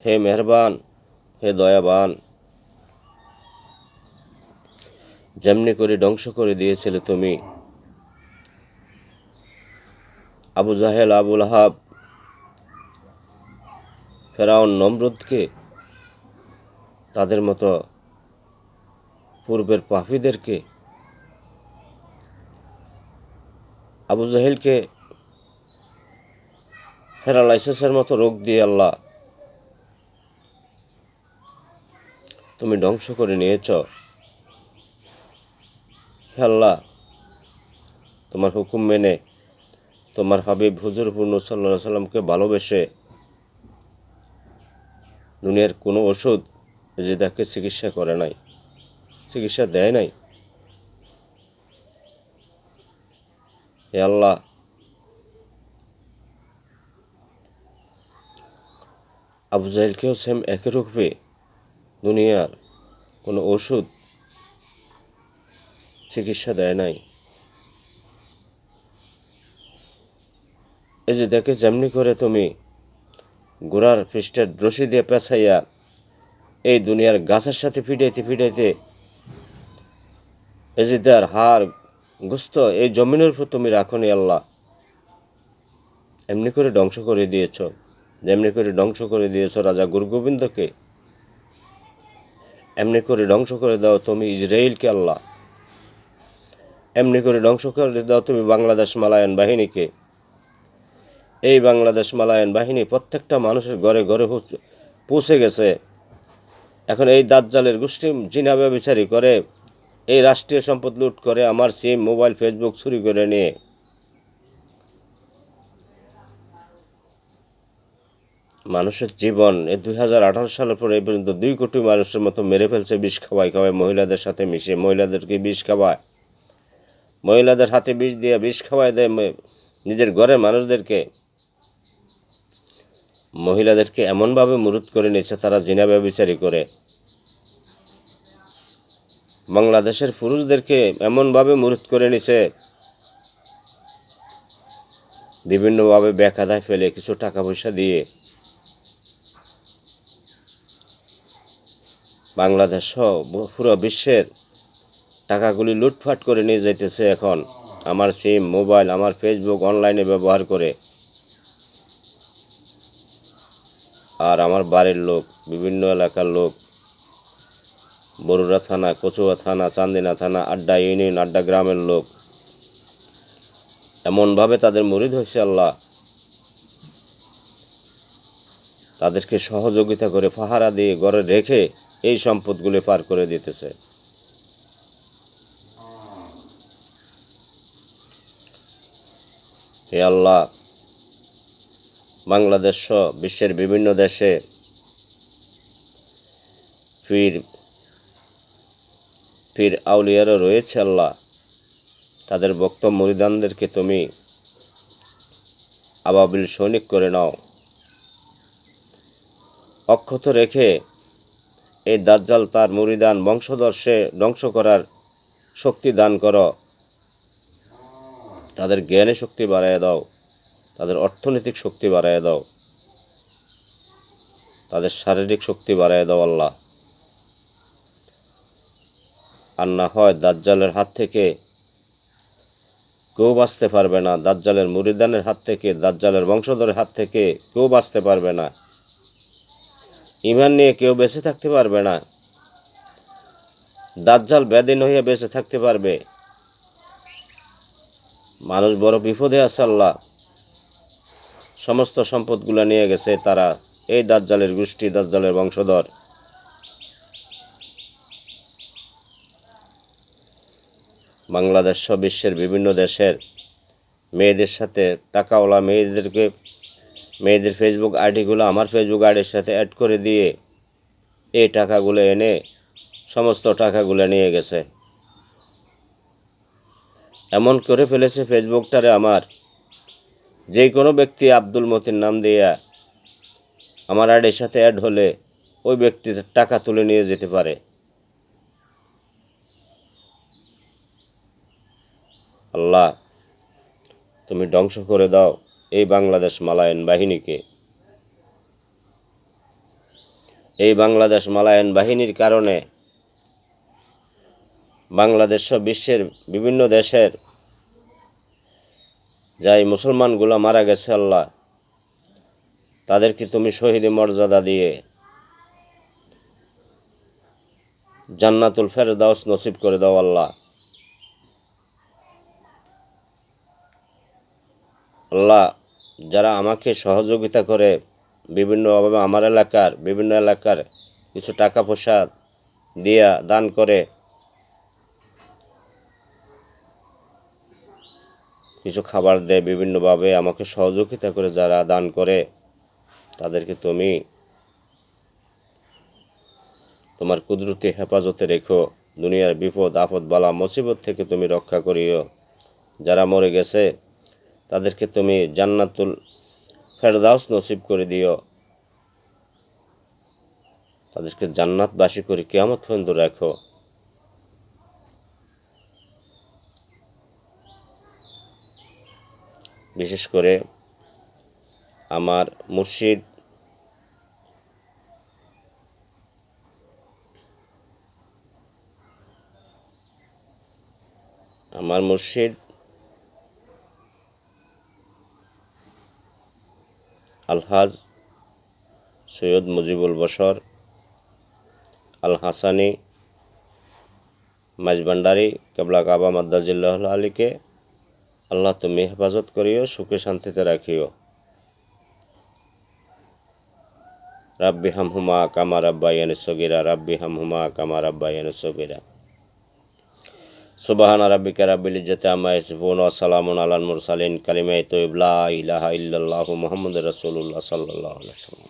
হে মেহেরবান, হে দয়াবান, যেমনি করে ধ্বংস করে দিয়েছিলে তুমি আবু জাহেল, আবু লাহাব, ফেরাউন, নমরুদকে, তাদের মতো পূর্বের পাপীদেরকে, আবু জাহেলকে প্যারালাইসিসের মতো রোগ দিয়ে আল্লাহ তুমি ধ্বংস করে নিয়েছ। হে আল্লাহ, তোমার হুকুম মেনে তোমার হাবিব হুজুর পূর্ণ সাল্লাল্লাহু আলাইহি সাল্লামকে ভালোবেসে দুনিয়ার কোনো ওষুধ যে তাকে চিকিৎসা করে নাই, চিকিৎসা দেয় নাই। হে আল্লাহ, আবু জাহেলকেও সেম একই রূপে দুনিয়ার কোনো ওষুধ চিকিৎসা দেয় নাই। এই যে দেখে যেমনি করে তুমি ঘোড়ার পৃষ্ঠের রশি দিয়ে পেঁচাইয়া এই দুনিয়ার গাছের সাথে ফিটাইতে ফিটাইতে এজিদার হাড় গোস্ত এই জমিনের উপর তুমি রাখনি আল্লাহ, এমনি করে ধ্বংস করে দিয়েছ। যেমনি করে ধ্বংস করে দিয়েছ রাজা গুরুগোবিন্দকে, এমনি করে ধ্বংস করে দাও তুমি ইসরায়েলকে আল্লাহ, এমনি করে ধ্বংস করে দাও তুমি বাংলাদেশ মালায়ন বাহিনীকে। এই বাংলাদেশ মালায়ন বাহিনী প্রত্যেকটা মানুষের ঘরে ঘরে পৌঁছে গেছে। এখন এই দাজ্জালের গোষ্ঠী জিনা ব্যভিচারী করে, এই রাষ্ট্রীয় সম্পদ লুট করে, আমার সিম, মোবাইল, ফেসবুক চুরি করে নিয়ে মানুষের জীবন এই 2018 সালের পরে এই পর্যন্ত 2 কোটি মানুষের মতো মেরে ফেলছে। বিষ খাওয়ায় খাওয়ায় মহিলাদের সাথে মিশে, মহিলাদেরকে বিষ খাওয়ায়, মহিলাদের হাতে বিষ দিয়ে বিষ খাওয়ায় দেয় নিজের ঘরের মানুষদেরকে। মহিলাদেরকে এমনভাবে মুরুত করে নিচ্ছে তারা জিনা ব্যভিচারী করে। বাংলাদেশের পুরুষদেরকে এমনভাবে মুরুত করে নিছে, বিভিন্নভাবে বেকায়দায় ফেলে কিছু টাকা পয়সা দিয়ে বাংলাদেশ সহ পুরো বিশ্বের টাকাগুলি লুটপাট করে নিয়ে যাইতেছে। এখন আমার সিম, মোবাইল, আমার ফেসবুক অনলাইনে ব্যবহার করে। আর আমার বাড়ির লোক, বিভিন্ন এলাকার লোক, বরুড়া থানা, কচুয়া থানা, চান্দিনা থানা, আড্ডা ইউনিয়ন, আড্ডা গ্রামের লোক এমনভাবে তাদের মুরিদ হয়েছে আল্লাহ, তাদেরকে সহযোগিতা করে পাহারা দিয়ে ঘরে রেখে এই সম্পদগুলি পার করে দিতেছে। হে আল্লাহ, বাংলাদেশ সহ বিশ্বের বিভিন্ন দেশে পীর পীর আউলিয়ারও রয়েছে আল্লাহ, তাদের ভক্ত মুরিদানদেরকে তুমি আবাবিল সৈনিক করে নাও, অক্ষত রেখে এই দাজ্জাল তার মুরিদান বংশধর ধ্বংস করার শক্তি দান করো। তাদের জ্ঞানে শক্তি বাড়াইয়া দাও, তাদের অর্থনৈতিক শক্তি বাড়াইয়া দাও, তাদের শারীরিক শক্তি বাড়াইয়া দাও আল্লাহ। আর না হয় দাজ্জালের হাত থেকে কেউ বাঁচতে পারবে না, দাজ্জালের মুরিদানের হাত থেকে, দাজ্জালের বংশধরের হাত থেকে কেউ বাঁচতে পারবে না, ঈমান নিয়ে কেউ বেঁচে থাকতে পারবে না। দাজ্জাল বেদিন হইয়া বেঁচে থাকতে পারবে। মানুষ বড় বিপদে আছে আল্লাহ, সমস্ত সম্পদগুলো নিয়ে গেছে তারা, এই দাজ্জালের গোষ্ঠী, দাজ্জালের বংশধর। বাংলাদেশ সহ বিশ্বের বিভিন্ন দেশের মেয়েদের সাথে, টাকাওয়ালা মেয়েদের ফেসবুক আইডিগুলো আমার ফেসবুক আইডির সাথে অ্যাড করে দিয়ে এই টাকাগুলো এনে সমস্ত টাকাগুলো নিয়ে গেছে। এমন করে ফেলেছে ফেসবুকটারে আমার, যে কোনো ব্যক্তি আব্দুল মতিন নাম দিয়া আমার আইডির সাথে অ্যাড হলে ওই ব্যক্তি টাকা তুলে নিয়ে যেতে পারে। আল্লাহ, তুমি ধ্বংস করে দাও এই বাংলাদেশ মালায়ন বাহিনীকে। এই বাংলাদেশ মালায়ন বাহিনীর কারণে বাংলাদেশ সহ বিশ্বের বিভিন্ন দেশের যাই মুসলমানগুলো মারা গেছে আল্লাহ, তাদেরকে তুমি শহীদি মর্যাদা দিয়ে জান্নাতুল ফেরদাউস নসিব করে দাও আল্লাহ। আল্লাহ, যারা আমাকে সহযোগিতা করে বিভিন্নভাবে আমার বিভিন্ন এলাকার কিছু টাকা পয়সা দিয়া দান করে, কিছু খাবার দেয়, বিভিন্নভাবে আমাকে সহযোগিতা করে যারা দান করে, তাদেরকে তুমি তোমার কুদরতি হেফাজতে রেখো। দুনিয়ার বিপদ আপদ বালা মুসিবত থেকে তুমি রক্ষা করিও। যারা মরে গেছে তাদেরকে তুমি জান্নাতুল ফেরদাউস নসিব করে দিও। তাদেরকে জান্নাতবাসী করে কিয়ামত পর্যন্ত রাখো। বিশেষ করে আমার মুর্শিদ আলহাজ সৈয়দ মুজিবুল বশর আল হাসানি মাঝভান্ডারি কেবলা কাবা মাদ্দাজিল্লাহ আলীকে আল্লাহ তুমি হেফাজত করিও, সুখে শান্তিতে রাখিও। রাব্বি হামহুমা কামা রাব্বায়ানি সগীরা, রাব্বি হামহুমা কামা রাব্বায়ানি সগীরা। সুবহান রাব্বিকা রাব্বিল ইজ্জাতি আম্মা ইয়াসিফুন ওয়া সালামুন আলাল মুরসালিন। কালিমায়ে তাইয়্যিবা লা ইলাহা ইল্লাল্লাহু মুহাম্মাদুর রাসূলুল্লাহ সাল্লাল্লাহু আলাইহি ওয়াসাল্লাম।